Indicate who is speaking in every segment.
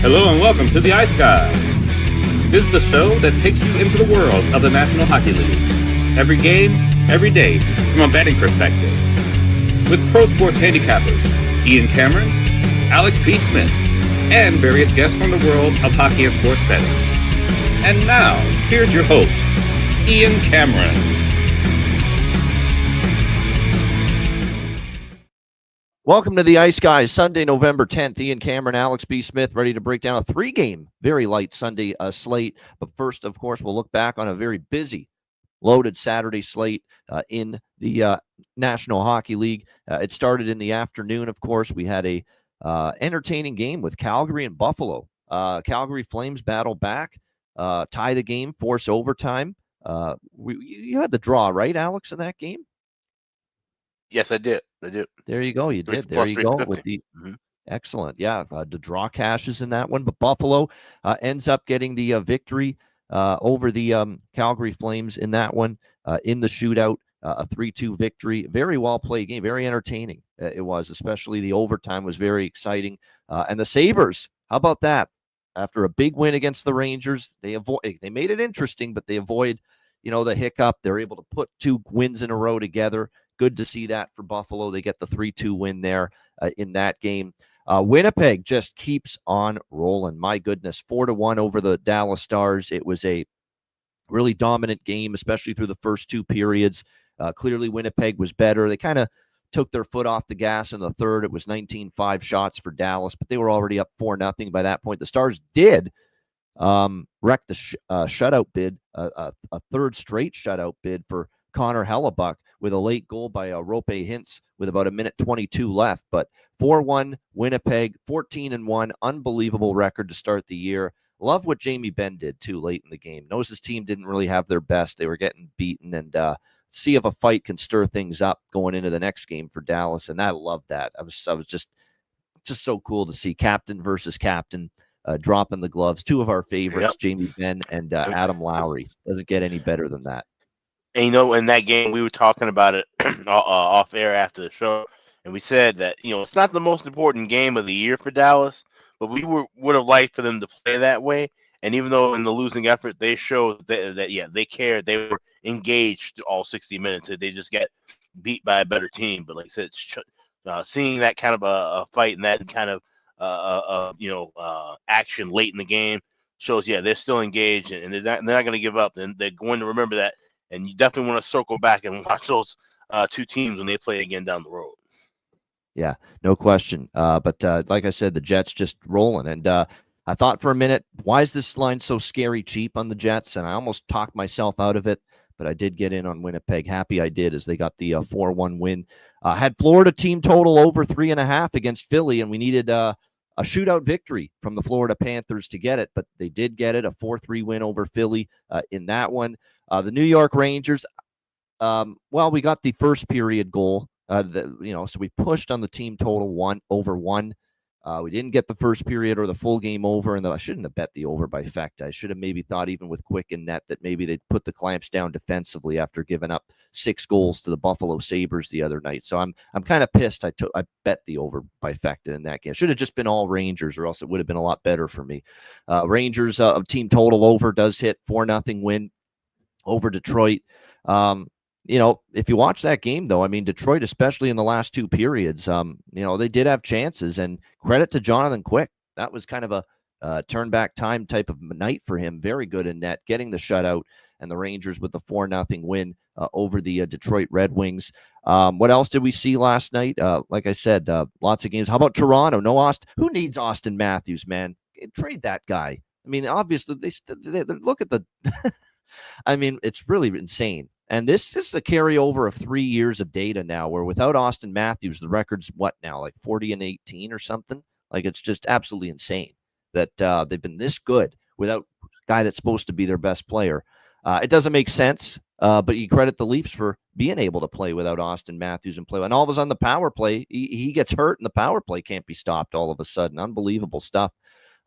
Speaker 1: Hello and welcome to the Ice Guys. This is the show that takes you into the world of the National Hockey League. Every game, every day, from a betting perspective. With pro sports handicappers, Ian Cameron, Alex B. Smith, and various guests from the world of hockey and sports betting. And now, here's your host, Ian Cameron.
Speaker 2: Welcome to the Ice Guys, Sunday, November 10th. Ian Cameron, Alex B. Smith, ready to break down a three-game, very light Sunday slate. But first, of course, we'll look back on a very busy, loaded Saturday slate in the National Hockey League. It started in the afternoon, of course. We had a entertaining game with Calgary and Buffalo. Calgary Flames battle back, tie the game, force overtime. You had the draw, right, Alex, in that game?
Speaker 3: Yes, I did.
Speaker 2: There you go. You did. There you go. With the excellent. Yeah. The draw cashes in that one. But Buffalo ends up getting the victory over the Calgary Flames in that one in the shootout. A 3-2 victory. Very well played game. Very entertaining. It was, especially the overtime was very exciting. And the Sabres, how about that? After a big win against the Rangers, they made it interesting, but they avoid, the hiccup. They're able to put two wins in a row together. Good to see that for Buffalo. They get the 3-2 win there in that game. Winnipeg just keeps on rolling. My goodness, 4-1 over the Dallas Stars. It was a really dominant game, especially through the first two periods. Clearly, Winnipeg was better. They kind of took their foot off the gas in the third. It was 19-5 shots for Dallas, but they were already up 4-0 by that point. The Stars did wreck the shutout bid, a third straight shutout bid for Connor Hellebuck with a late goal by Rope Hintz with about 1:22 left. But 4-1 Winnipeg, 14-1, unbelievable record to start the year. Love what Jamie Benn did, too, late in the game. Knows his team didn't really have their best. They were getting beaten, and see if a fight can stir things up going into the next game for Dallas, and I love that. I was just so cool to see captain versus captain dropping the gloves. Two of our favorites, Jamie Benn and Adam Lowry. Doesn't get any better than that.
Speaker 3: And in that game, we were talking about it off air after the show, and we said that it's not the most important game of the year for Dallas, but we would have liked for them to play that way. And even though in the losing effort, they showed that they cared, they were engaged all 60 minutes. They just got beat by a better team. But like I said, seeing that kind of a fight and that kind of action late in the game shows they're still engaged and they're not going to give up. And they're going to remember that. And you definitely want to circle back and watch those two teams when they play again down the road.
Speaker 2: Yeah, no question. But like I said, the Jets just rolling. And I thought for a minute, why is this line so scary cheap on the Jets? And I almost talked myself out of it, but I did get in on Winnipeg. Happy I did, as they got the 4-1 win. Had Florida team total over 3.5 against Philly, and we needed a shootout victory from the Florida Panthers to get it, but they did get it, a 4-3 win over Philly in that one. The New York Rangers, we got the first period goal, so we pushed on the team total over 1. We didn't get the first period or the full game over, and I shouldn't have bet the over by fact. I should have maybe thought, even with Quick and net, that maybe they'd put the clamps down defensively after giving up 6 goals to the Buffalo Sabres the other night. So I'm kind of pissed. I bet the over by fact in that game. It should have just been all Rangers, or else it would have been a lot better for me. Rangers team total over does hit, 4-0 win over Detroit. If you watch that game, though, I mean, Detroit, especially in the last two periods, they did have chances, and credit to Jonathan Quick. That was kind of a turn back time type of night for him. Very good in net, getting the shutout, and the Rangers with the 4-0 win over the Detroit Red Wings. What else did we see last night? Like I said, lots of games. How about Toronto? No Austin. Who needs Austin Matthews, man? Trade that guy. I mean, obviously, they look at the I mean, it's really insane. And this is a carryover of 3 years of data now, where without Austin Matthews, the record's what now, like 40-18 or something? Like, it's just absolutely insane that they've been this good without a guy that's supposed to be their best player. It doesn't make sense, but you credit the Leafs for being able to play without Austin Matthews and play. And all of a sudden, the power play, he gets hurt, and the power play can't be stopped all of a sudden. Unbelievable stuff.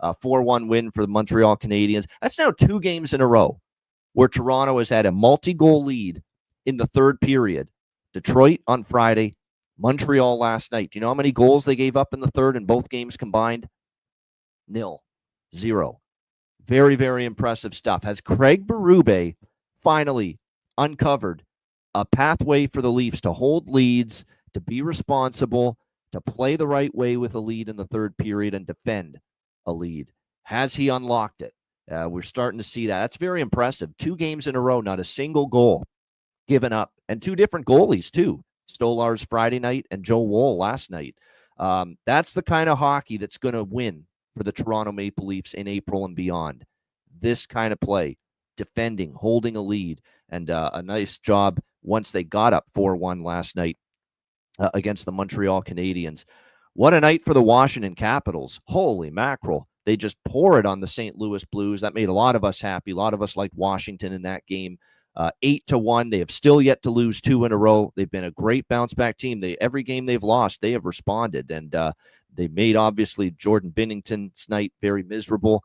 Speaker 2: 4-1 win for the Montreal Canadiens. That's now 2 games in a row where Toronto has had a multi-goal lead in the third period. Detroit on Friday, Montreal last night. Do you know how many goals they gave up in the third in both games combined? 0. 0. Very, very impressive stuff. Has Craig Berube finally uncovered a pathway for the Leafs to hold leads, to be responsible, to play the right way with a lead in the third period and defend a lead? Has he unlocked it? We're starting to see that. That's very impressive. 2 games in a row, not a single goal given up, and 2 different goalies too. Stolarz Friday night and Joe Woll last night. That's the kind of hockey that's going to win for the Toronto Maple Leafs in April and beyond. This kind of play, defending, holding a lead, and a nice job once they got up 4-1 last night against the Montreal Canadiens. What a night for the Washington Capitals. Holy mackerel. They just pour it on the St. Louis Blues. That made a lot of us happy. A lot of us liked Washington in that game. 8-1. They have still yet to lose 2 in a row. They've been a great bounce back team. Every game they've lost, they have responded. And they made, obviously, Jordan Binnington's night very miserable.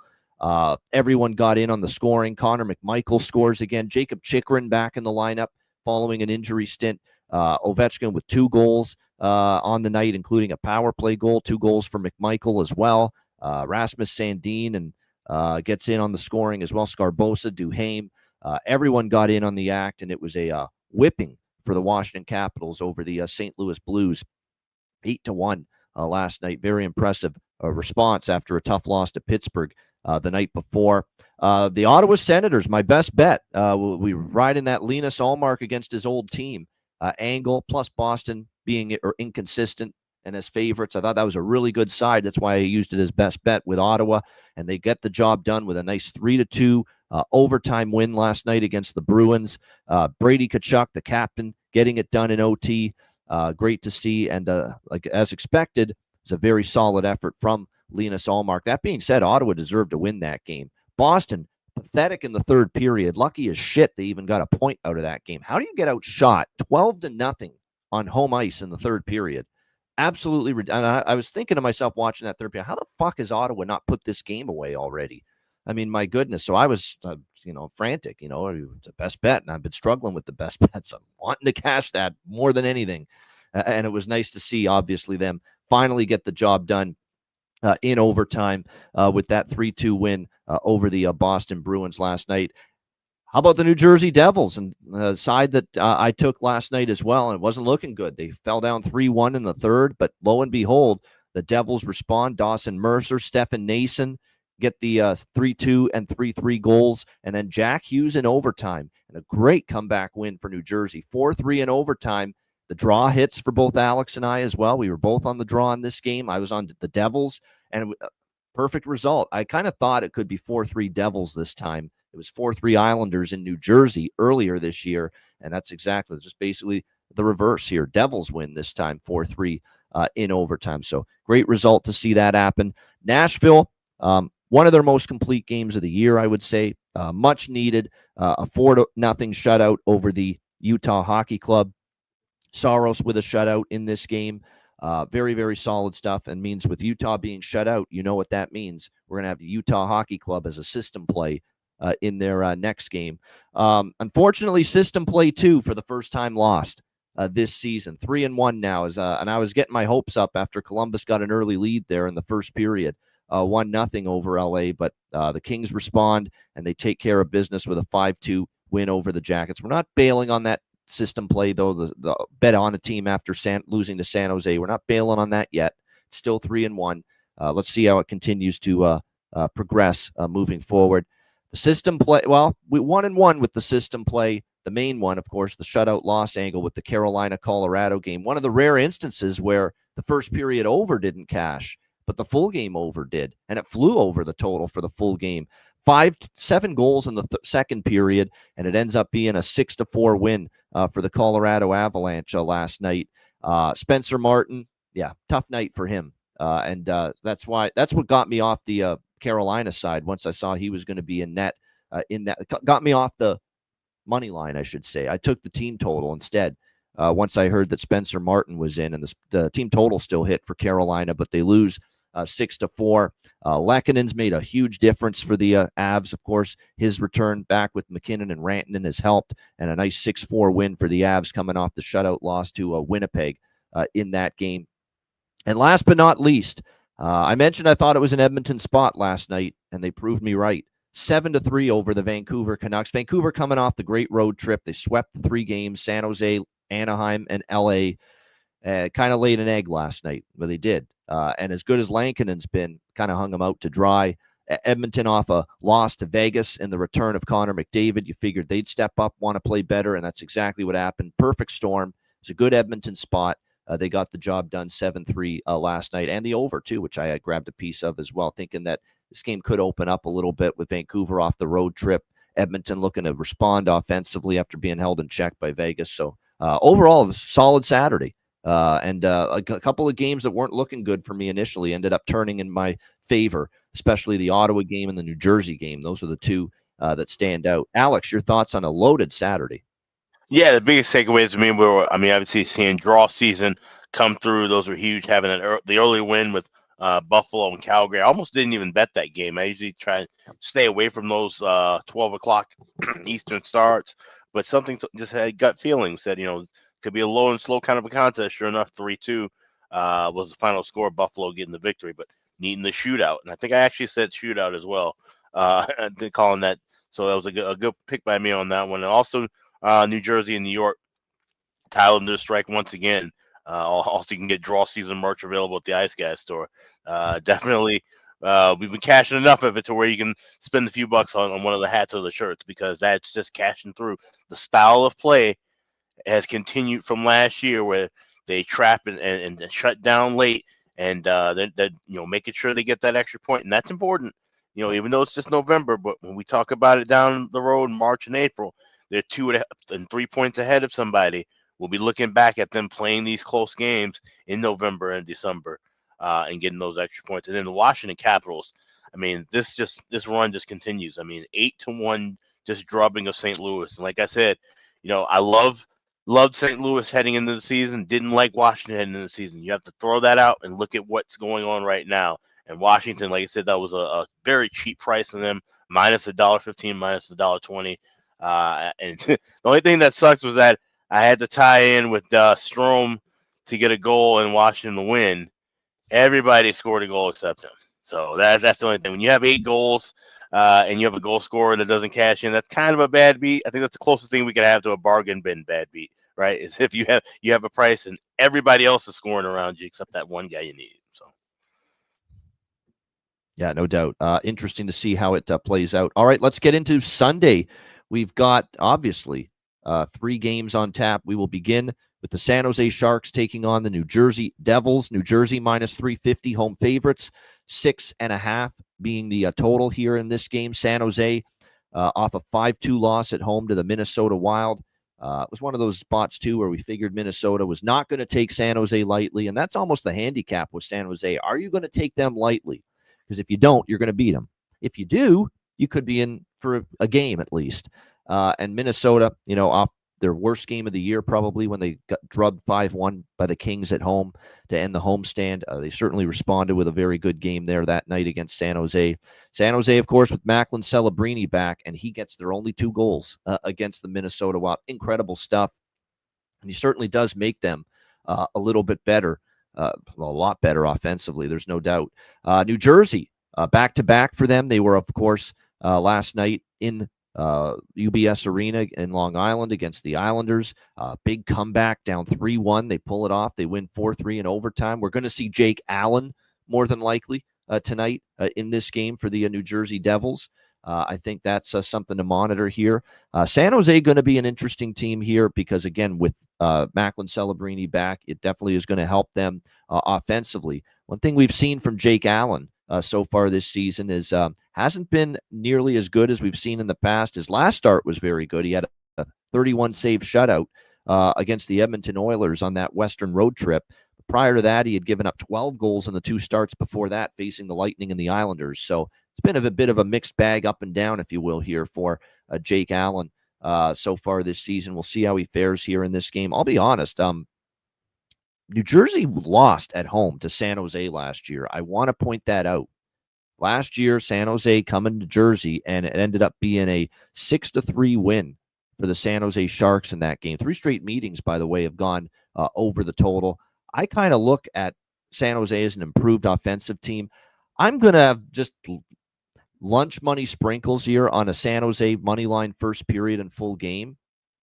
Speaker 2: Everyone got in on the scoring. Connor McMichael scores again. Jacob Chychrun back in the lineup following an injury stint. Ovechkin with 2 goals on the night, including a power play goal. 2 goals for McMichael as well. Rasmus Sandin and gets in on the scoring as well. Scarbosa, Duhaime. Everyone got in on the act, and it was a whipping for the Washington Capitals over the St. Louis Blues. 8-1 last night. Very impressive response after a tough loss to Pittsburgh the night before. The Ottawa Senators, my best bet. We ride in that Linus Ullmark against his old team. Angle plus Boston being inconsistent and as favorites. I thought that was a really good side. That's why I used it as best bet with Ottawa, and they get the job done with a nice 3-2 overtime win last night against the Bruins. Brady Tkachuk, the captain, getting it done in OT. Great to see, and like as expected, it's a very solid effort from Linus Ullmark. That being said, Ottawa deserved to win that game. Boston, pathetic in the third period. Lucky as shit they even got a point out of that game. How do you get outshot 12-0 on home ice in the third period? Absolutely. And I was thinking to myself watching that third period, how the fuck has Ottawa not put this game away already? I mean, my goodness. So I was, frantic, it's a best bet, and I've been struggling with the best bets. I'm wanting to cash that more than anything. And it was nice to see, obviously, them finally get the job done in overtime with that 3-2 win over the Boston Bruins last night. How about the New Jersey Devils, and the side that I took last night as well, and it wasn't looking good. They fell down 3-1 in the third, but lo and behold, the Devils respond. Dawson Mercer, Stefan Nason get the 3-2 and 3-3 goals, and then Jack Hughes in overtime, and a great comeback win for New Jersey. 4-3 in overtime. The draw hits for both Alex and I as well. We were both on the draw in this game. I was on the Devils, and perfect result. I kind of thought it could be 4-3 Devils this time. It was 4-3 Islanders in New Jersey earlier this year, and that's exactly just basically the reverse here. Devils win this time, 4-3 in overtime. So great result to see that happen. Nashville, one of their most complete games of the year, I would say. Much needed. A 4-0 shutout over the Utah Hockey Club. Saros with a shutout in this game. Very, very solid stuff, and means with Utah being shut out, you know what that means. We're going to have the Utah Hockey Club as a system play in their next game. Unfortunately, system play 2 for the first time lost this season. 3-1 now, and I was getting my hopes up after Columbus got an early lead there in the first period. 1-0 over LA, but the Kings respond, and they take care of business with a 5-2 win over the Jackets. We're not bailing on that system play, though. The bet on a team after losing to San Jose, we're not bailing on that yet. It's still 3-1. Let's see how it continues to progress moving forward. The system play, well, we 1-1 with the system play. The main one, of course, the shutout loss angle with the Carolina-Colorado game. One of the rare instances where the first period over didn't cash, but the full game over did, and it flew over the total for the full game. 7 goals in the second period, and it ends up being a 6-4 win for the Colorado Avalanche last night. Spencer Martin, tough night for him, and that's what got me off the Carolina side. Once I saw he was going to be in net, got me off the money line, I should say. I took the team total instead. Once I heard that Spencer Martin was in, and the team total still hit for Carolina, but they lose 6-4. Lekkonen's made a huge difference for the Avs. Of course, his return back with McKinnon and Rantanen has helped, and a nice 6-4 win for the Avs coming off the shutout loss to Winnipeg in that game. And last but not least, I mentioned I thought it was an Edmonton spot last night, and they proved me right. 7-3 over the Vancouver Canucks. Vancouver coming off the great road trip. They swept the 3 games, San Jose, Anaheim, and LA. Kind of laid an egg last night, but they did. And as good as Lankinen's been, kind of hung them out to dry. Edmonton off a loss to Vegas and the return of Connor McDavid. You figured they'd step up, want to play better, and that's exactly what happened. Perfect storm. It's a good Edmonton spot. They got the job done 7-3 last night, and the over, too, which I had grabbed a piece of as well, thinking that this game could open up a little bit with Vancouver off the road trip. Edmonton looking to respond offensively after being held in check by Vegas. So overall, a solid Saturday. And a couple of games that weren't looking good for me initially ended up turning in my favor, especially the Ottawa game and the New Jersey game. Those are the two that stand out. Alex, your thoughts on a loaded Saturday?
Speaker 3: Yeah, the biggest takeaways to me were, obviously seeing draw season come through. Those were huge. Having the early win with Buffalo and Calgary. I almost didn't even bet that game. I usually try and stay away from those 12 o'clock Eastern starts. But something just had gut feeling, said, could be a low and slow kind of a contest. Sure enough, 3-2 was the final score. Buffalo getting the victory, but needing the shootout. And I think I actually said shootout as well, calling that. So that was a good pick by me on that one. And also New Jersey and New York, Tyler to strike once again. Also, you can get draw season merch available at the Ice Gas store. Definitely, we've been cashing enough of it to where you can spend a few bucks on one of the hats or the shirts, because that's just cashing through. The style of play has continued from last year, where they trap and shut down late, and they're making sure they get that extra point, and that's important. Even though it's just November, but when we talk about it down the road in March and April, they're 2 and 3 points ahead of somebody. We'll be looking back at them playing these close games in November and December and getting those extra points. And then the Washington Capitals, this run just continues. 8-1 just drubbing of St. Louis. And like I said, I loved St. Louis heading into the season, didn't like Washington heading into the season. You have to throw that out and look at what's going on right now. And Washington, like I said, that was a very cheap price on them, minus $1.15, minus $1.20. And the only thing that sucks was that I had to tie in with Strome to get a goal and Washington to win. Everybody scored a goal except him. So that's the only thing. When you have 8 goals and you have a goal scorer that doesn't cash in, that's kind of a bad beat. I think that's the closest thing we could have to a bargain bin bad beat, right? Is if you have a price and everybody else is scoring around you except that one guy you need. So.
Speaker 2: Yeah, no doubt. Interesting to see how it plays out. All right, let's get into Sunday. We've got, obviously, 3 games on tap. We will begin with the San Jose Sharks taking on the New Jersey Devils. New Jersey minus 350, home favorites. 6.5 being the total here in this game. San Jose off a 5-2 loss at home to the Minnesota Wild. It was one of those spots, too, where we figured Minnesota was not going to take San Jose lightly, and that's almost the handicap with San Jose. Are you going to take them lightly? Because if you don't, you're going to beat them. If you do, you could be in for a game at least. And Minnesota, off their worst game of the year probably when they got drubbed 5-1 by the Kings at home to end the homestand. They certainly responded with a very good game there that night against San Jose. San Jose, of course, with Macklin Celebrini back, and he gets their only 2 goals against the Minnesota Wild. Incredible stuff. And he certainly does make them a little bit better, a lot better offensively, there's no doubt. New Jersey, back-to-back for them. They were, of course, last night in UBS Arena in Long Island against the Islanders. Big comeback, down 3-1. They pull it off. They win 4-3 in overtime. We're going to see Jake Allen more than likely tonight in this game for the New Jersey Devils. I think that's something to monitor here. San Jose going to be an interesting team here because, again, with Macklin Celebrini back, it definitely is going to help them offensively. One thing we've seen from Jake Allen so far this season is hasn't been nearly as good as we've seen in the past. His last start was very good. He had a 31-save shutout against the Edmonton Oilers on that Western road trip. Prior to that, he had given up 12 goals in the 2 starts before that, facing the Lightning and the Islanders. So it's been a bit of a mixed bag up and down, if you will, here for Jake Allen so far this season. We'll see how he fares here in this game. I'll be honest, New Jersey lost at home to San Jose last year. I want to point that out. Last year, San Jose coming to Jersey, and it ended up being a 6-3 win for the San Jose Sharks in that game. 3 straight meetings, by the way, have gone over the total. I kind of look at San Jose is an improved offensive team. I'm going to have just lunch money sprinkles here on a San Jose money line first period and full game.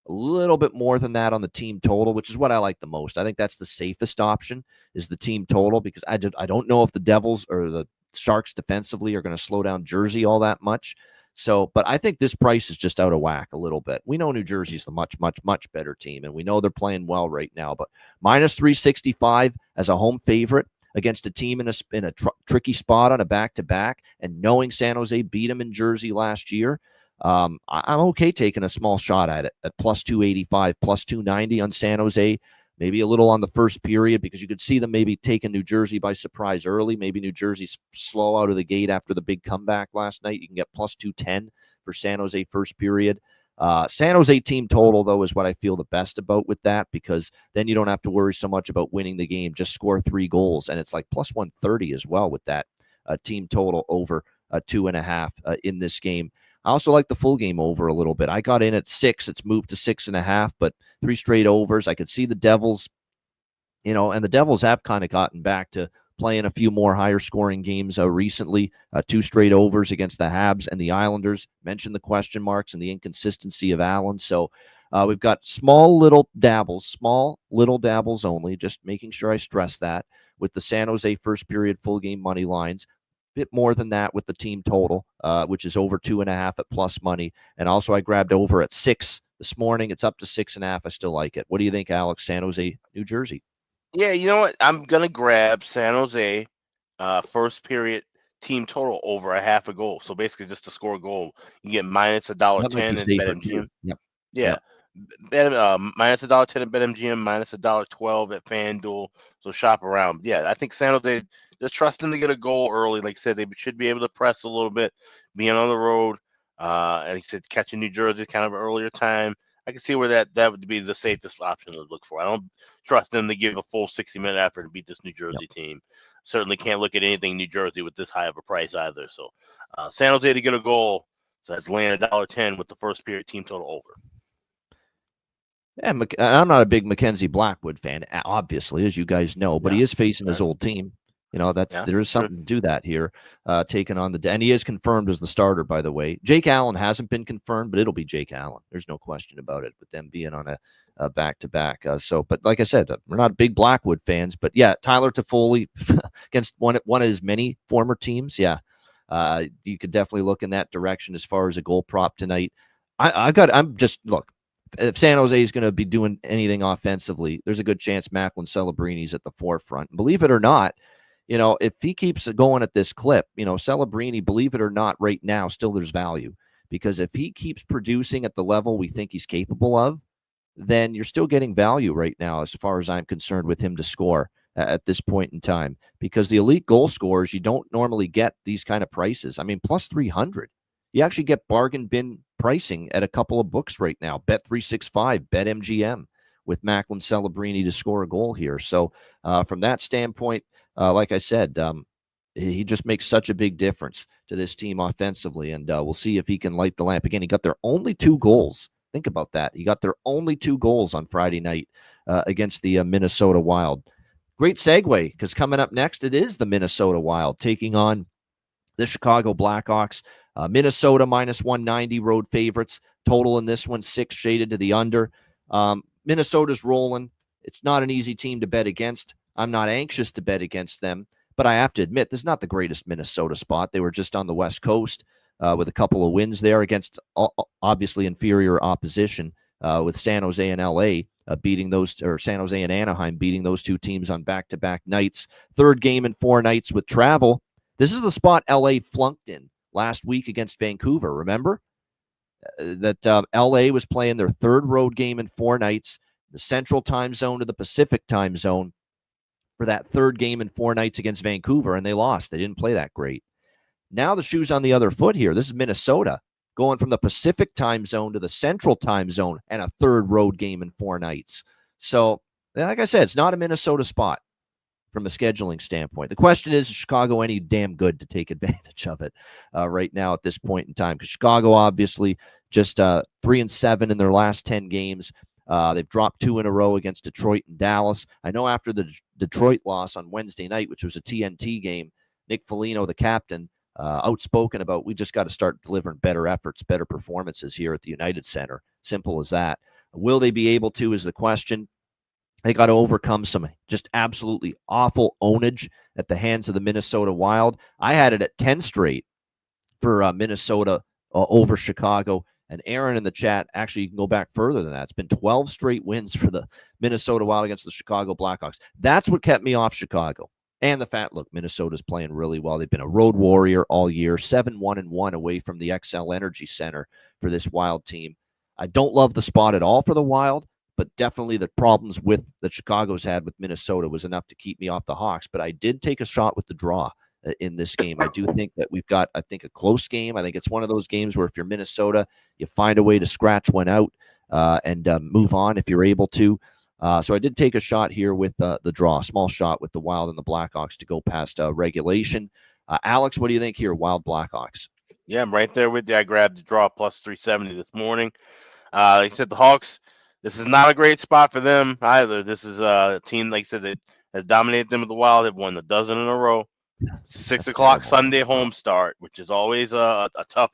Speaker 2: A little bit more than that on the team total, which is what I like the most. I think that's the safest option is the team total because I don't know if the Devils or the Sharks defensively are going to slow down Jersey all that much. So, but I think this price is just out of whack a little bit. We know New Jersey's the much, much, much better team, and we know they're playing well right now. But minus 365 as a home favorite against a team in a tricky spot on a back-to-back, and knowing San Jose beat them in Jersey last year, I'm okay taking a small shot at it at plus 285, plus 290 on San Jose, maybe a little on the first period because you could see them maybe taking New Jersey by surprise early. Maybe New Jersey's slow out of the gate after the big comeback last night. You can get plus 210 for San Jose first period. San Jose team total, though, is what I feel the best about with that because then you don't have to worry so much about winning the game. Just score 3 goals, and it's like plus 130 as well with that team total over 2.5 in this game. I also like the full game over a little bit. I got in at 6. It's moved to 6.5, but 3 straight overs. I could see the Devils, and the Devils have kind of gotten back to playing a few more higher scoring games recently. 2 straight overs against the Habs and the Islanders. Mentioned the question marks and the inconsistency of Allen. So we've got small little dabbles only, just making sure I stress that with the San Jose first period full game money lines. Bit more than that with the team total, which is over 2.5 at plus money. And also I grabbed over at 6 this morning. It's up to 6.5. I still like it. What do you think, Alex? San Jose, New Jersey.
Speaker 3: Yeah, you know what? I'm gonna grab San Jose first period team total over a half a goal. So basically just to score a goal. You get minus
Speaker 2: That might be
Speaker 3: $1.10 at
Speaker 2: safer too.
Speaker 3: BetMGM.
Speaker 2: Yep.
Speaker 3: Yeah. Minus $1.10 at BetMGM, minus $1.12 at FanDuel. So shop around. Yeah, I think San Jose, just trust them to get a goal early. Like I said, they should be able to press a little bit, being on the road. And he said catching New Jersey kind of earlier time. I can see where that would be the safest option to look for. I don't trust them to give a full 60-minute effort to beat this New Jersey team. Certainly can't look at anything New Jersey with this high of a price either. So San Jose to get a goal. So that's laying $1.10 with the first period team total over.
Speaker 2: Yeah, I'm not a big Mackenzie Blackwood fan, obviously, as you guys know, but he is facing his old team. There is something to do that here, taking on and he is confirmed as the starter, by the way. Jake Allen hasn't been confirmed, but it'll be Jake Allen. There's no question about it with them being on a back-to-back. But like I said, we're not big Blackwood fans, but yeah, Tyler Toffoli against one of his many former teams. Yeah, you could definitely look in that direction as far as a goal prop tonight. Look. If San Jose is going to be doing anything offensively, there's a good chance Macklin Celebrini's at the forefront. Believe it or not, if he keeps going at this clip, Celebrini, believe it or not, right now, still there's value. Because if he keeps producing at the level we think he's capable of, then you're still getting value right now as far as I'm concerned with him to score at this point in time. Because the elite goal scorers, you don't normally get these kind of prices. I mean, plus 300. You actually get bargain bin pricing at a couple of books right now. Bet365, BetMGM with Macklin Celebrini to score a goal here. So from that standpoint, like I said, he just makes such a big difference to this team offensively, and we'll see if he can light the lamp. Again, he got their only 2 goals. Think about that. He got their only 2 goals on Friday night against the Minnesota Wild. Great segue, because coming up next, it is the Minnesota Wild taking on the Chicago Blackhawks. Minnesota minus 190 road favorites. Total in this one, 6 shaded to the under. Minnesota's rolling. It's not an easy team to bet against. I'm not anxious to bet against them, but I have to admit, this is not the greatest Minnesota spot. They were just on the West Coast with a couple of wins there against obviously inferior opposition with San Jose and LA beating those, or San Jose and Anaheim beating those 2 teams on back-to-back nights. 3rd game in 4 nights with travel. This is the spot LA flunked in last week against Vancouver. Remember that LA was playing their 3rd road game in 4 nights, the Central Time Zone to the Pacific Time Zone for that 3rd game in 4 nights against Vancouver, and they lost. They didn't play that great. Now the shoe's on the other foot here. This is Minnesota going from the Pacific Time Zone to the Central Time Zone and a 3rd road game in 4 nights. So, like I said, it's not a Minnesota spot from a scheduling standpoint. The question is Chicago any damn good to take advantage of it right now at this point in time? Because Chicago obviously just 3-7 in their last 10 games. They've dropped 2 in a row against Detroit and Dallas. I know after the Detroit loss on Wednesday night, which was a TNT game, Nick Foligno, the captain, outspoken about, we just got to start delivering better efforts, better performances here at the United Center. Simple as that. Will they be able to is the question. They got to overcome some just absolutely awful ownage at the hands of the Minnesota Wild. I had it at 10 straight for Minnesota over Chicago. And Aaron in the chat, actually, you can go back further than that. It's been 12 straight wins for the Minnesota Wild against the Chicago Blackhawks. That's what kept me off Chicago. And the fact, look, Minnesota's playing really well. They've been a road warrior all year, 7-1-1 away from the XL Energy Center for this Wild team. I don't love the spot at all for the Wild, but definitely the problems with that Chicago's had with Minnesota was enough to keep me off the Hawks. But I did take a shot with the draw in this game. I do think that we've got, I think, a close game. I think it's one of those games where if you're Minnesota, you find a way to scratch one out and move on if you're able to. So I did take a shot here with the draw, small shot with the Wild and the Blackhawks to go past regulation. Alex, what do you think here, Wild Blackhawks?
Speaker 3: Yeah, I'm right there with you. I grabbed the draw plus 370 this morning. Like I said, the Hawks, this is not a great spot for them either. This is a team, like I said, that has dominated them with the Wild. They've won a dozen in a row. 6 o'clock Sunday home start, which is always a tough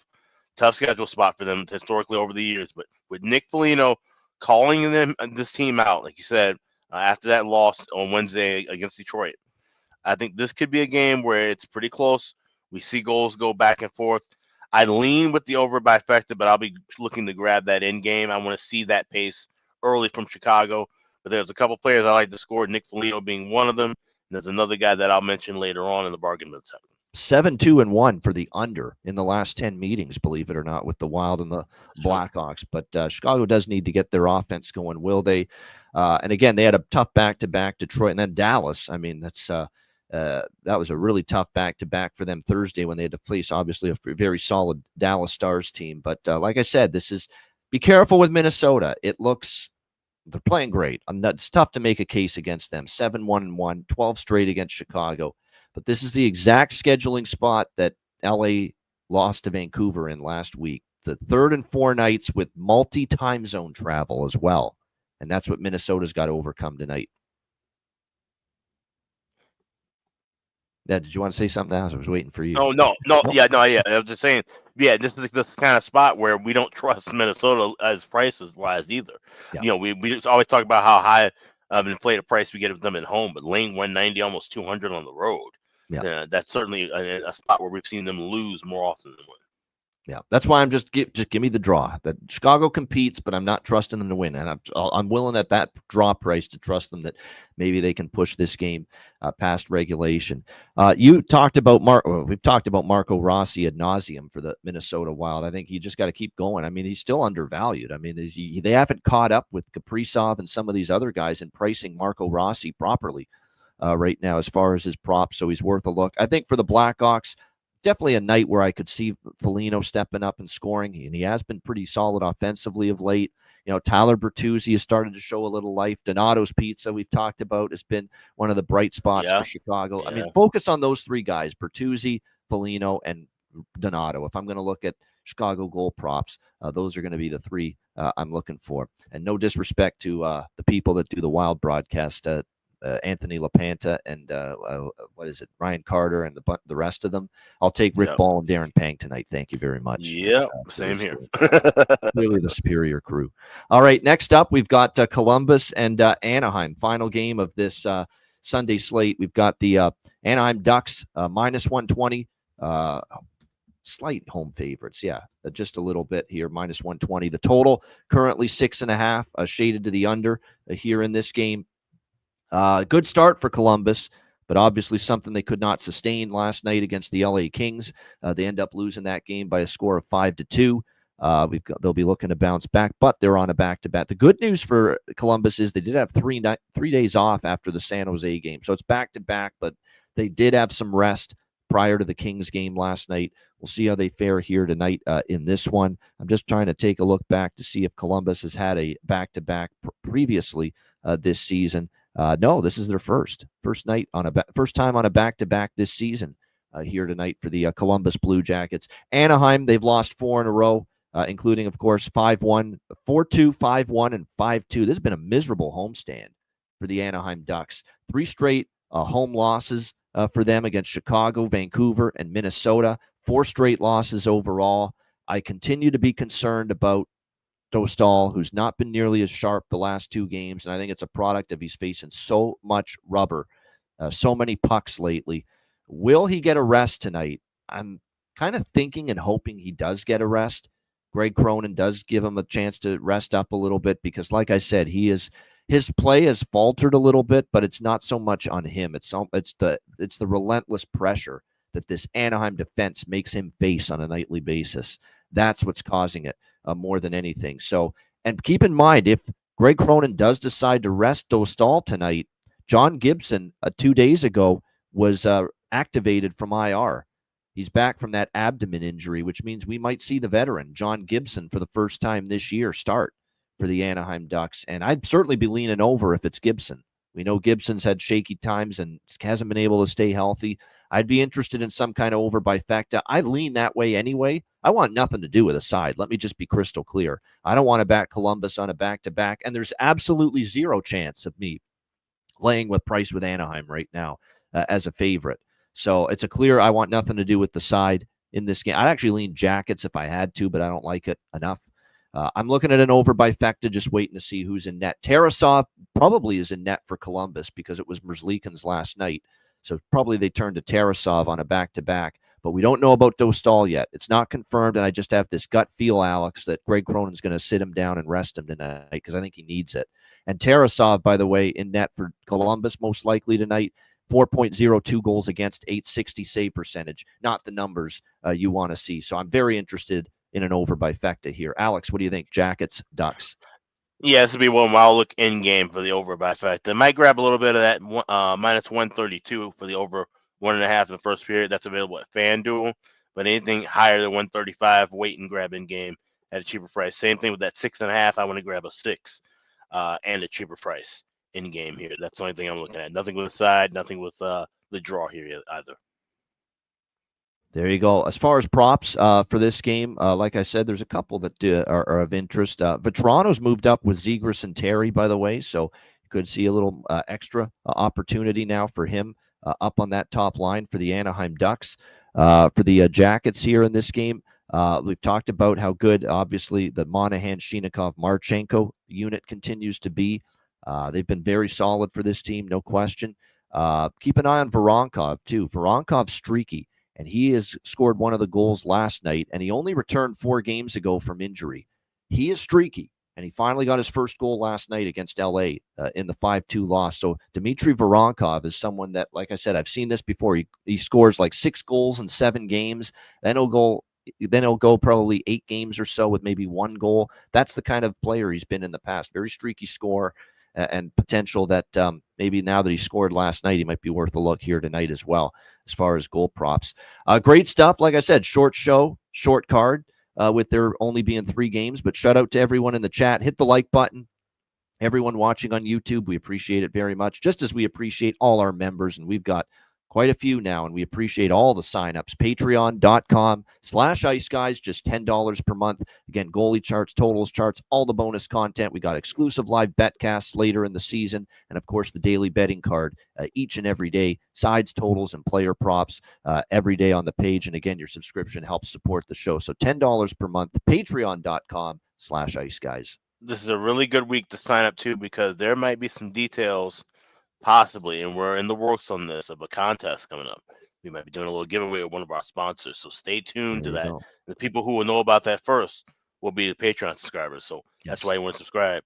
Speaker 3: schedule spot for them historically over the years. But with Nick Foligno calling this team out, like you said, after that loss on Wednesday against Detroit, I think this could be a game where it's pretty close. We see goals go back and forth. I lean with the over by factor, but I'll be looking to grab that in game. I want to see that pace early from Chicago. But there's a couple players I like to score, Nick Foligno being one of them. And there's another guy that I'll mention later on in the bargain bin segment.
Speaker 2: 7-2-1 for the under in the last 10 meetings, believe it or not, with the Wild and the Blackhawks. But Chicago does need to get their offense going. Will they? And again, they had a tough back-to-back, Detroit, and then Dallas. I mean, that was a really tough back-to-back for them Thursday when they had to face, obviously, a very solid Dallas Stars team. But like I said, be careful with Minnesota. They're playing great. It's tough to make a case against them. 7-1-1, 12 straight against Chicago. But this is the exact scheduling spot that LA lost to Vancouver in last week. The 3rd and 4 nights with multi-time zone travel as well. And that's what Minnesota's got to overcome tonight. Yeah, did you want to say something else? I was waiting for you.
Speaker 3: No. Yeah. I was just saying, yeah, this is this kind of spot where we don't trust Minnesota as prices wise either. Yeah. You know, we always talk about how high of inflated price we get with them at home, but laying 190, almost 200 on the road. Yeah, that's certainly a spot where we've seen them lose more often than win.
Speaker 2: Yeah, that's why I'm just give me the draw. That Chicago competes, but I'm not trusting them to win, and I'm willing at that draw price to trust them that maybe they can push this game past regulation. You talked about we've talked about Marco Rossi ad nauseum for the Minnesota Wild. I think you just got to keep going. I mean, he's still undervalued. I mean, they haven't caught up with Kaprizov and some of these other guys in pricing Marco Rossi properly right now as far as his props. So he's worth a look. I think for the Blackhawks, definitely a night where I could see Foligno stepping up and scoring, and he has been pretty solid offensively of late. You know, Tyler Bertuzzi has started to show a little life. Donato's Pizza, we've talked about, has been one of the bright spots for Chicago. Yeah. I mean, focus on those 3 guys, Bertuzzi, Foligno, and Donato. If I'm going to look at Chicago goal props, those are going to be the 3 I'm looking for. And no disrespect to the people that do the Wild broadcast, Anthony LaPanta and Ryan Carter and the rest of them. I'll take Rick Ball and Darren Pang tonight. Thank you very much.
Speaker 3: Yeah, same here.
Speaker 2: Clearly the superior crew. All right, next up we've got Columbus and Anaheim. Final game of this Sunday slate. We've got the Anaheim Ducks minus 120. Slight home favorites, just a little bit here, minus 120. The total currently 6.5, shaded to the under here in this game. Good start for Columbus, but obviously something they could not sustain last night against the LA Kings. They end up losing that game by a score of 5-2. They'll be looking to bounce back, but they're on a back-to-back. The good news for Columbus is they did have 3 days off after the San Jose game, so it's back-to-back, but they did have some rest prior to the Kings game last night. We'll see how they fare here tonight in this one. I'm just trying to take a look back to see if Columbus has had a back-to-back previously this season. No, this is their first time on a back-to-back this season here tonight for the Columbus Blue Jackets. Anaheim, they've lost 4 in a row. including, of course, 5-1, 4-2, 5-1, and 5-2. This has been a miserable homestand for the Anaheim Ducks. 3 straight home losses for them against Chicago, Vancouver, and Minnesota. 4 straight losses overall. I continue to be concerned about Dostal, who's not been nearly as sharp the last 2 games, and I think it's a product of he's facing so much rubber, so many pucks lately. Will he get a rest tonight? I'm kind of thinking and hoping he does get a rest. Greg Cronin does give him a chance to rest up a little bit because, like I said, his play has faltered a little bit, but it's not so much on him. It's the relentless pressure that this Anaheim defense makes him face on a nightly basis. That's what's causing it more than anything. So, and keep in mind, if Greg Cronin does decide to rest Dostal tonight, John Gibson 2 days ago was activated from IR. He's back from that abdomen injury, which means we might see the veteran, John Gibson, for the first time this year start for the Anaheim Ducks. And I'd certainly be leaning over if it's Gibson. We know Gibson's had shaky times and hasn't been able to stay healthy. I'd be interested in some kind of over by Fecta. I lean that way anyway. I want nothing to do with a side. Let me just be crystal clear. I don't want to back Columbus on a back-to-back, and there's absolutely zero chance of me laying with Price with Anaheim right now as a favorite. So it's a clear I want nothing to do with the side in this game. I'd actually lean Jackets if I had to, but I don't like it enough. I'm looking at an over by Fecta, just waiting to see who's in net. Tarasov probably is in net for Columbus because it was Merzlikins last night. So probably they turned to Tarasov on a back-to-back. But we don't know about Dostal yet. It's not confirmed, and I just have this gut feel, Alex, that Greg Cronin's going to sit him down and rest him tonight because I think he needs it. And Tarasov, by the way, in net for Columbus most likely tonight, 4.02 goals against, 860 save percentage. Not the numbers you want to see. So I'm very interested in an over by Fecta here. Alex, what do you think? Jackets, Ducks?
Speaker 3: Yeah, this would be one I'll look in game for the over by Fecta. Might grab a little bit of that minus 132 for the over 1.5 in the first period. That's available at FanDuel. But anything higher than 135, wait and grab in game at a cheaper price. Same thing with that 6.5. I want to grab a 6 and a cheaper price in game here. That's the only thing I'm looking at. Nothing with the side, nothing with the draw here either.
Speaker 2: There you go. As far as props for this game, like I said, there's a couple that are of interest. Vetrano's moved up with Zegras and Terry, by the way, so you could see a little extra opportunity now for him up on that top line for the Anaheim Ducks. For the Jackets here in this game, we've talked about how good, obviously, the Monahan, Shinikov, Marchenko unit continues to be. They've been very solid for this team, no question. Keep an eye on Voronkov, too. Voronkov's streaky. And he has scored one of the goals last night, and he only returned 4 games ago from injury. He is streaky, and he finally got his first goal last night against LA in the 5-2 loss. So Dmitry Voronkov is someone that, like I said, I've seen this before. He scores like 6 goals in 7 games. Then he'll go probably 8 games or so with maybe 1 goal. That's the kind of player he's been in the past. Very streaky scorer and potential that maybe now that he scored last night, he might be worth a look here tonight as well, as far as goal props. Great stuff. Like I said, short show, short card, with there only being 3 games. But shout out to everyone in the chat. Hit the like button. Everyone watching on YouTube, we appreciate it very much, just as we appreciate all our members. And we've got quite a few now, and we appreciate all the signups. Patreon.com/IceGuys, just $10 per month. Again, goalie charts, totals charts, all the bonus content. We got exclusive live betcasts later in the season, and of course the daily betting card each and every day. Sides, totals, and player props every day on the page. And again, your subscription helps support the show. So $10 per month. Patreon.com/IceGuys.
Speaker 3: This is a really good week to sign up to because there might be some details possibly, and we're in the works on this, of a contest coming up. We might be doing a little giveaway with one of our sponsors, so stay tuned to that. The people who will know about that first will be the Patreon subscribers, so that's why you want to subscribe.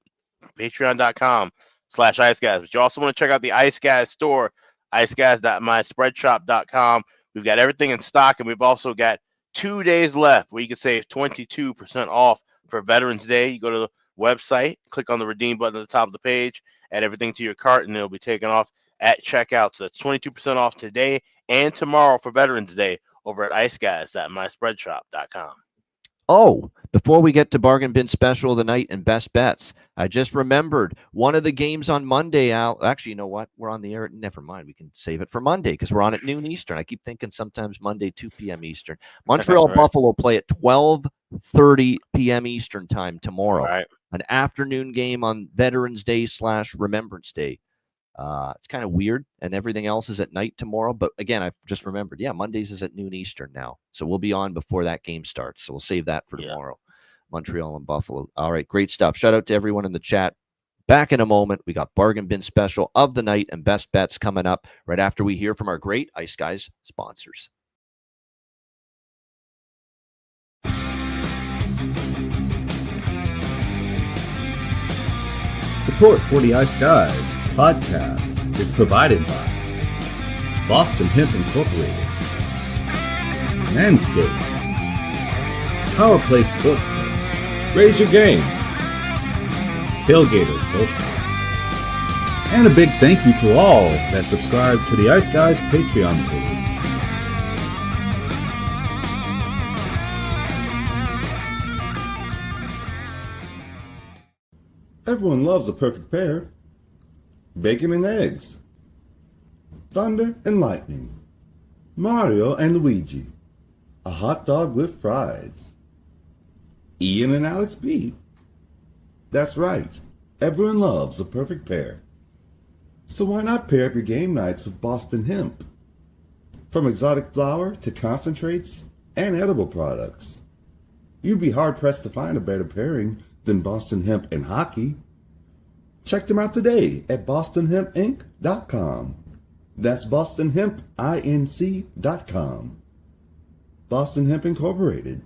Speaker 3: Patreon.com/IceGuys. But you also want to check out the Ice Guys store, iceguys.myspreadshop.com. We've got everything in stock, and we've also got 2 days left where you can save 22% off for Veterans Day. You go to the website, click on the redeem button at the top of the page, add everything to your cart, and it'll be taken off at checkout. So that's 22% off today and tomorrow for Veterans Day over at iceguys.myspreadshop.com.
Speaker 2: Oh, before we get to Bargain Bin Special of the night and best bets, I just remembered one of the games on Monday, Al. Actually, you know what? We're on the air. Never mind. We can save it for Monday because we're on at noon Eastern. I keep thinking sometimes Monday, 2 p.m. Eastern. Montreal
Speaker 3: Right.
Speaker 2: Buffalo play at 12:30 p.m. Eastern time tomorrow.
Speaker 3: Right.
Speaker 2: An afternoon game on Veterans Day / Remembrance Day. It's kind of weird, and everything else is at night tomorrow. But again, I've just remembered, Mondays is at noon Eastern now. So we'll be on before that game starts. So we'll save that for tomorrow. Montreal and Buffalo. All right, great stuff. Shout out to everyone in the chat. Back in a moment. We got Bargain Bin Special of the night and best bets coming up right after we hear from our great Ice Guys sponsors.
Speaker 4: Support for the Ice Guys podcast is provided by Boston Hemp Incorporated, Manscaped, Power Play Sportsbook, Raise Your Game, Tailgater Social, and a big thank you to all that subscribe to the Ice Guys Patreon page. Everyone loves a perfect pair. Bacon and eggs. Thunder and lightning. Mario and Luigi. A hot dog with fries. Ian and Alex B. That's right. Everyone loves a perfect pair. So why not pair up your game nights with Boston Hemp? From exotic flower to concentrates and edible products. You'd be hard-pressed to find a better pairing than Boston Hemp and hockey. Check them out today at bostonhempinc.com. That's bostonhempinc.com. Boston Hemp Incorporated,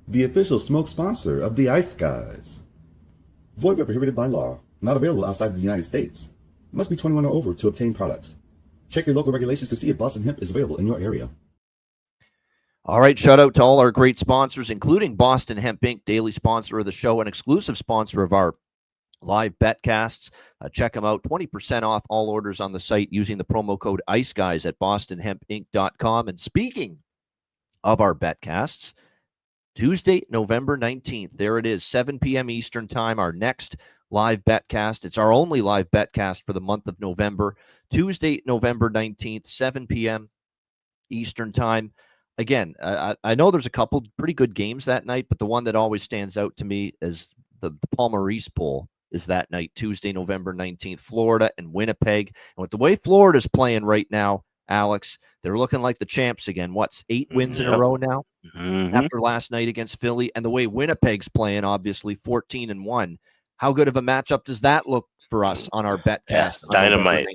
Speaker 4: the official smoke sponsor of the Ice Guys. Void where prohibited by law. Not available outside of the United States. Must be 21 or over to obtain products. Check your local regulations to see if Boston Hemp is available in your area.
Speaker 2: All right, shout out to all our great sponsors, including Boston Hemp Inc., daily sponsor of the show and exclusive sponsor of our live betcasts. Check them out. 20% off all orders on the site using the promo code IceGuys at bostonhempinc.com. And speaking of our betcasts, Tuesday, November 19th, there it is, 7 p.m. Eastern time, our next live betcast. It's our only live betcast for the month of November. Tuesday, November 19th, 7 p.m. Eastern time. Again, I know there's a couple pretty good games that night, but the one that always stands out to me is the Paul Maurice Bowl is that night, Tuesday, November 19th, Florida and Winnipeg. And with the way Florida's playing right now, Alex, they're looking like the champs again. What's 8 wins in a row now after last night against Philly? And the way Winnipeg's playing, obviously 14-1. How good of a matchup does that look for us on our betcast?
Speaker 3: Dynamite.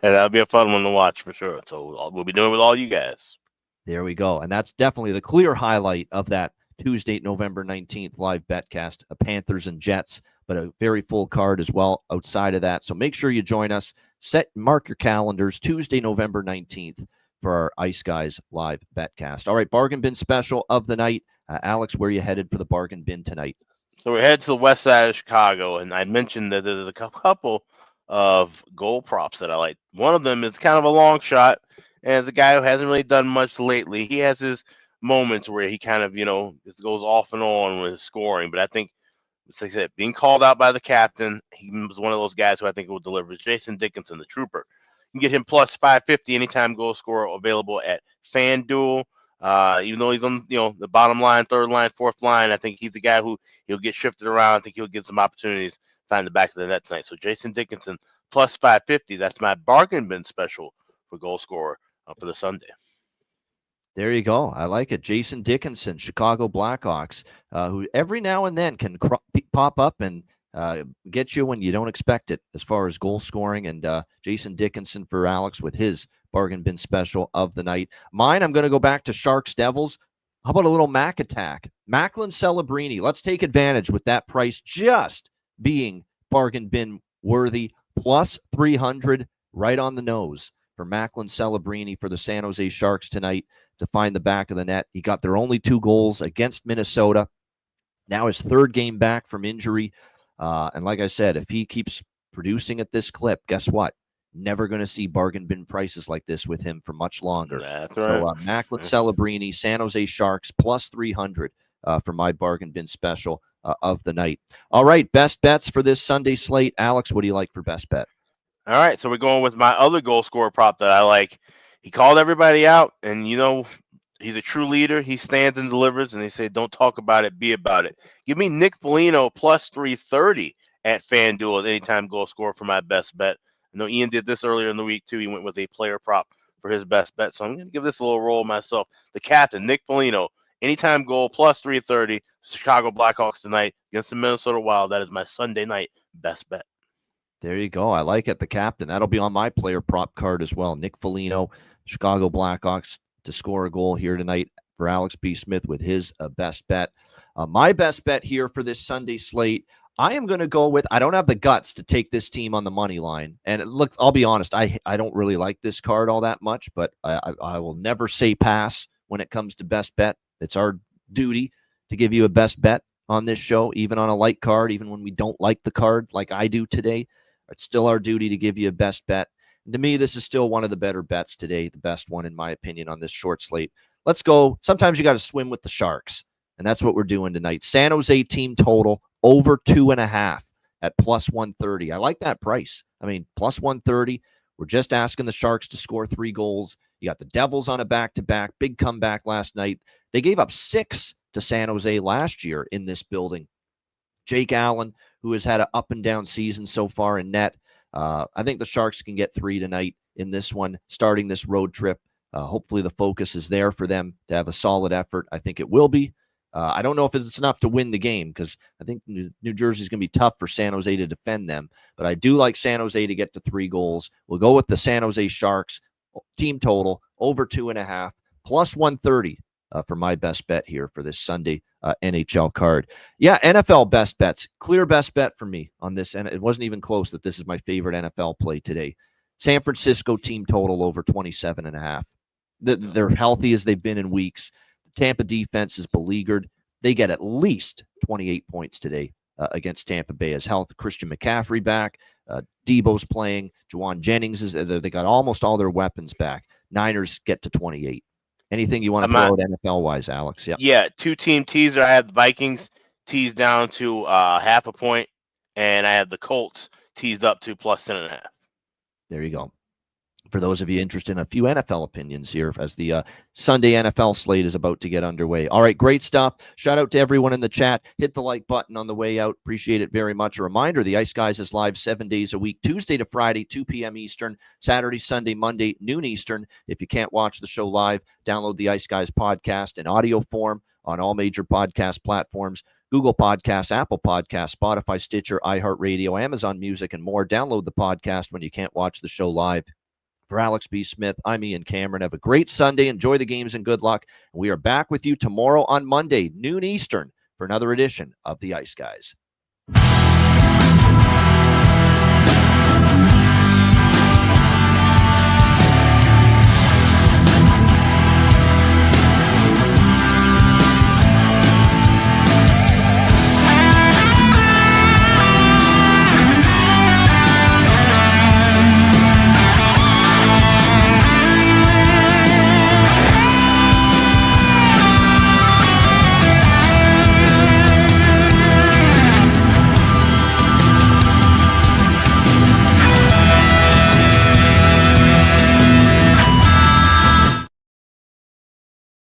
Speaker 3: That'll be a fun one to watch for sure. So we'll be doing it with all you guys.
Speaker 2: There we go. And that's definitely the clear highlight of that Tuesday, November 19th live betcast, Panthers and Jets, but a very full card as well outside of that. So make sure you join us. Mark your calendars, Tuesday, November 19th for our Ice Guys live betcast. All right, bargain bin special of the night. Alex, where are you headed for the bargain bin tonight?
Speaker 3: So we're headed to the west side of Chicago, and I mentioned that there's a couple of goal props that I like. One of them is kind of a long shot, and as a guy who hasn't really done much lately, he has his moments where he kind of, just goes off and on with his scoring. But I think, like I said, being called out by the captain, he was one of those guys who I think will deliver. Jason Dickinson, the trooper. You can get him plus 550 anytime goal scorer available at FanDuel. Even though he's on, the bottom line, third line, fourth line, I think he's the guy who he'll get shifted around. I think he'll get some opportunities to find the back of the net tonight. So Jason Dickinson plus 550. That's my bargain bin special for goal scorer for the Sunday.
Speaker 2: There you go. I like it. Jason Dickinson, Chicago Blackhawks, who every now and then can pop up and get you when you don't expect it as far as goal scoring. And Jason Dickinson for Alex with his bargain bin special of the night. Mine, I'm going to go back to Sharks Devils. How about a little Mac attack? Macklin Celebrini. Let's take advantage with that price just being bargain bin worthy. Plus 300 right on the nose for Macklin Celebrini for the San Jose Sharks tonight to find the back of the net. He got their only 2 goals against Minnesota. Now his 3rd game back from injury. And like I said, if he keeps producing at this clip, guess what? Never going to see bargain bin prices like this with him for much longer.
Speaker 3: That's
Speaker 2: So
Speaker 3: right.
Speaker 2: Macklin Celebrini, San Jose Sharks, plus 300 for my bargain bin special of the night. All right, best bets for this Sunday slate. Alex, what do you like for best bet?
Speaker 3: All right, so we're going with my other goal scorer prop that I like. He called everybody out, and he's a true leader. He stands and delivers, and they say, don't talk about it, be about it. Give me Nick Foligno plus 330 at FanDuel as anytime goal scorer for my best bet. I know Ian did this earlier in the week, too. He went with a player prop for his best bet, so I'm going to give this a little roll myself. The captain, Nick Foligno, anytime goal plus 330, Chicago Blackhawks tonight against the Minnesota Wild. That is my Sunday night best bet.
Speaker 2: There you go. I like it. The captain. That'll be on my player prop card as well. Nick Foligno, Chicago Blackhawks to score a goal here tonight for Alex B. Smith with his best bet. My best bet here for this Sunday slate, I am going to go with, I don't have the guts to take this team on the money line. And look, I'll be honest, I don't really like this card all that much, but I will never say pass when it comes to best bet. It's our duty to give you a best bet on this show, even on a light card, even when we don't like the card like I do today. It's still our duty to give you a best bet. And to me, this is still one of the better bets today, the best one, in my opinion, on this short slate. Let's go. Sometimes you got to swim with the Sharks, and that's what we're doing tonight. San Jose team total over 2.5 at plus 130. I like that price. I mean, plus 130. We're just asking the Sharks to score 3 goals. You got the Devils on a back-to-back. Big comeback last night. They gave up 6 to San Jose last year in this building. Jake Allen, who has had an up-and-down season so far in net. I think the Sharks can get 3 tonight in this one, starting this road trip. Hopefully the focus is there for them to have a solid effort. I think it will be. I don't know if it's enough to win the game because I think New Jersey is going to be tough for San Jose to defend them. But I do like San Jose to get to 3 goals. We'll go with the San Jose Sharks team total over 2.5 plus 130 for my best bet here for this Sunday NHL card. Yeah, NFL best bets. Clear best bet for me on this. And it wasn't even close that this is my favorite NFL play today. San Francisco team total over 27.5. They're healthy as they've been in weeks. The Tampa defense is beleaguered. They get at least 28 points today against Tampa Bay as health. Christian McCaffrey back. Debo's playing. Juwan Jennings is. They got almost all their weapons back. Niners get to 28. Anything you want to throw out NFL-wise, Alex?
Speaker 3: Yeah, 2-team teaser. I have the Vikings teased down to 0.5 point, and I have the Colts teased up to plus 10.5.
Speaker 2: There you go. For those of you interested in a few NFL opinions here as the Sunday NFL slate is about to get underway. All right, great stuff. Shout out to everyone in the chat. Hit the like button on the way out. Appreciate it very much. A reminder, the Ice Guys is live 7 days a week, Tuesday to Friday, 2 p.m. Eastern, Saturday, Sunday, Monday, noon Eastern. If you can't watch the show live, download the Ice Guys podcast in audio form on all major podcast platforms. Google Podcasts, Apple Podcasts, Spotify, Stitcher, iHeartRadio, Amazon Music, and more. Download the podcast when you can't watch the show live. For Alex B. Smith, I'm Ian Cameron. Have a great Sunday. Enjoy the games and good luck. We are back with you tomorrow on Monday, noon Eastern, for another edition of the Ice Guys.